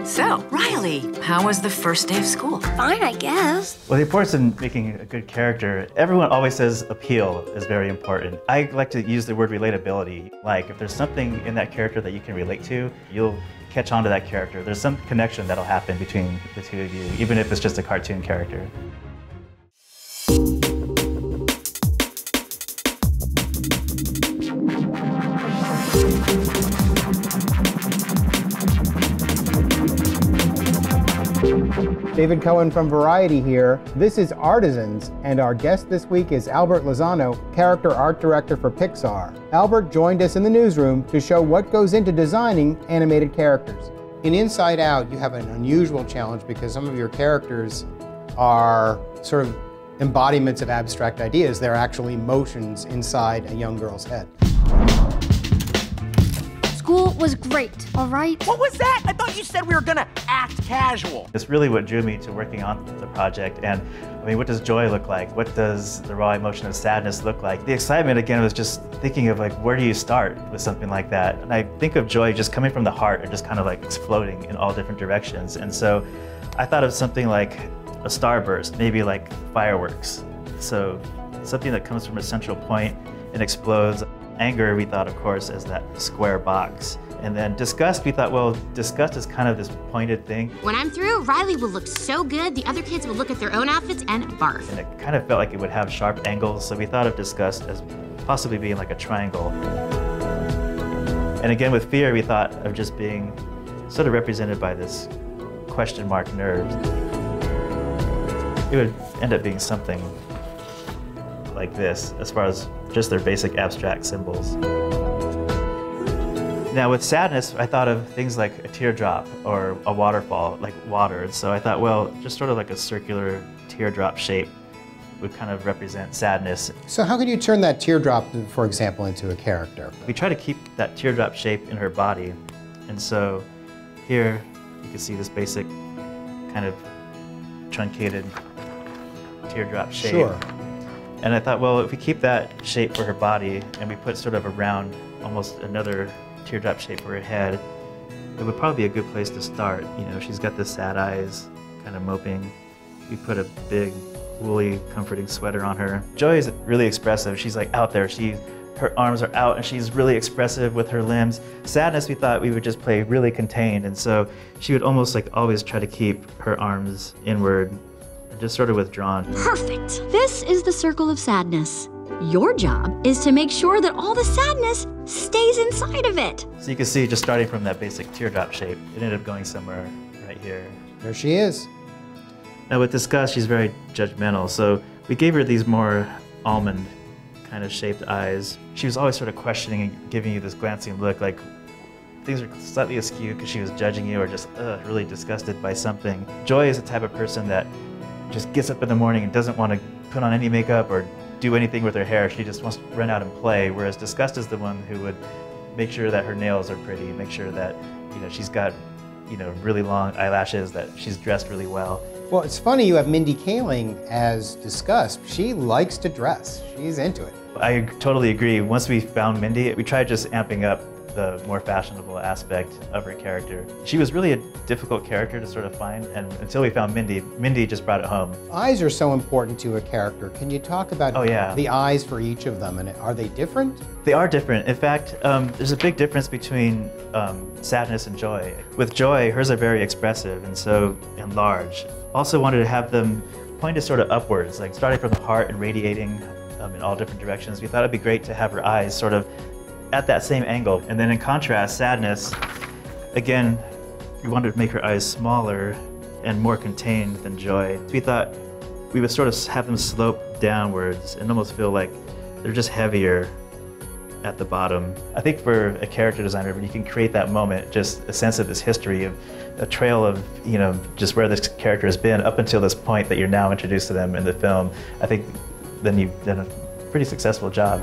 So, Riley, how was the first day of school? Fine, I guess. Well, the importance in making a good character, everyone always says appeal is very important. I like to use the word relatability. Like, if there's something in that character that you can relate to, you'll catch on to that character. There's some connection that'll happen between the two of you, even if it's just a cartoon character. David Cohen from Variety here. This is Artisans, and our guest this week is Albert Lozano, character art director for Pixar. Albert joined us in the newsroom to show what goes into designing animated characters. In Inside Out, you have an unusual challenge because some of your characters are sort of embodiments of abstract ideas. They're actually emotions inside a young girl's head. School was great, all right? What was that? I thought you said we were gonna act casual. It's really what drew me to working on the project. And I mean, what does joy look like? What does the raw emotion of sadness look like? The excitement, again, was just thinking of like, where do you start with something like that? And I think of joy just coming from the heart and just kind of like exploding in all different directions. And so I thought of something like a starburst, maybe like fireworks. So something that comes from a central point and explodes. Anger, we thought, of course, as that square box. And then disgust, we thought, well, disgust is kind of this pointed thing. When I'm through, Riley will look so good, the other kids will look at their own outfits and barf. And it kind of felt like it would have sharp angles, so we thought of disgust as possibly being like a triangle. And again, with fear, we thought of just being sort of represented by this question mark nerves. It would end up being something like this, as far as just their basic abstract symbols. Now with sadness, I thought of things like a teardrop or a waterfall, like water. So I thought, well, just sort of like a circular teardrop shape would kind of represent sadness. So how can you turn that teardrop, for example, into a character? We try to keep that teardrop shape in her body. And so here you can see this basic kind of truncated teardrop shape. Sure. And I thought, well, if we keep that shape for her body and we put sort of a round, almost another teardrop shape for her head, it would probably be a good place to start. You know, she's got the sad eyes, kind of moping. We put a big, woolly, comforting sweater on her. Joy is really expressive. She's like out there. Her arms are out and she's really expressive with her limbs. Sadness, we thought we would just play really contained. And so she would almost like always try to keep her arms inward, just sort of withdrawn. Perfect. This is the circle of sadness. Your job is to make sure that all the sadness stays inside of it. So you can see, just starting from that basic teardrop shape, it ended up going somewhere right here. There she is. Now with disgust, she's very judgmental, so we gave her these more almond kind of shaped eyes. She was always sort of questioning and giving you this glancing look, like things are slightly askew because she was judging you or just really disgusted by something. Joy is the type of person that just gets up in the morning and doesn't want to put on any makeup or do anything with her hair. She just wants to run out and play, whereas disgust is the one who would make sure that her nails are pretty, make sure that, you know, she's got, you know, really long eyelashes, that she's dressed really well. Well, it's funny you have Mindy Kaling as disgust. She likes to dress. She's into it. I totally agree. Once we found Mindy, we tried just amping up the more fashionable aspect of her character. She was really a difficult character to sort of find, and until we found Mindy, Mindy just brought it home. Eyes are so important to a character. Can you talk about the eyes for each of them, and are they different? They are different. In fact, there's a big difference between sadness and joy. With joy, hers are very expressive and large. Also wanted to have them pointed sort of upwards, like starting from the heart and radiating in all different directions. We thought it'd be great to have her eyes sort of at that same angle. And then in contrast, sadness, again, we wanted to make her eyes smaller and more contained than joy. We thought we would sort of have them slope downwards and almost feel like they're just heavier at the bottom. I think for a character designer, when you can create that moment, just a sense of this history, of a trail of, you know, just where this character has been up until this point that you're now introduced to them in the film, I think then you've done a pretty successful job.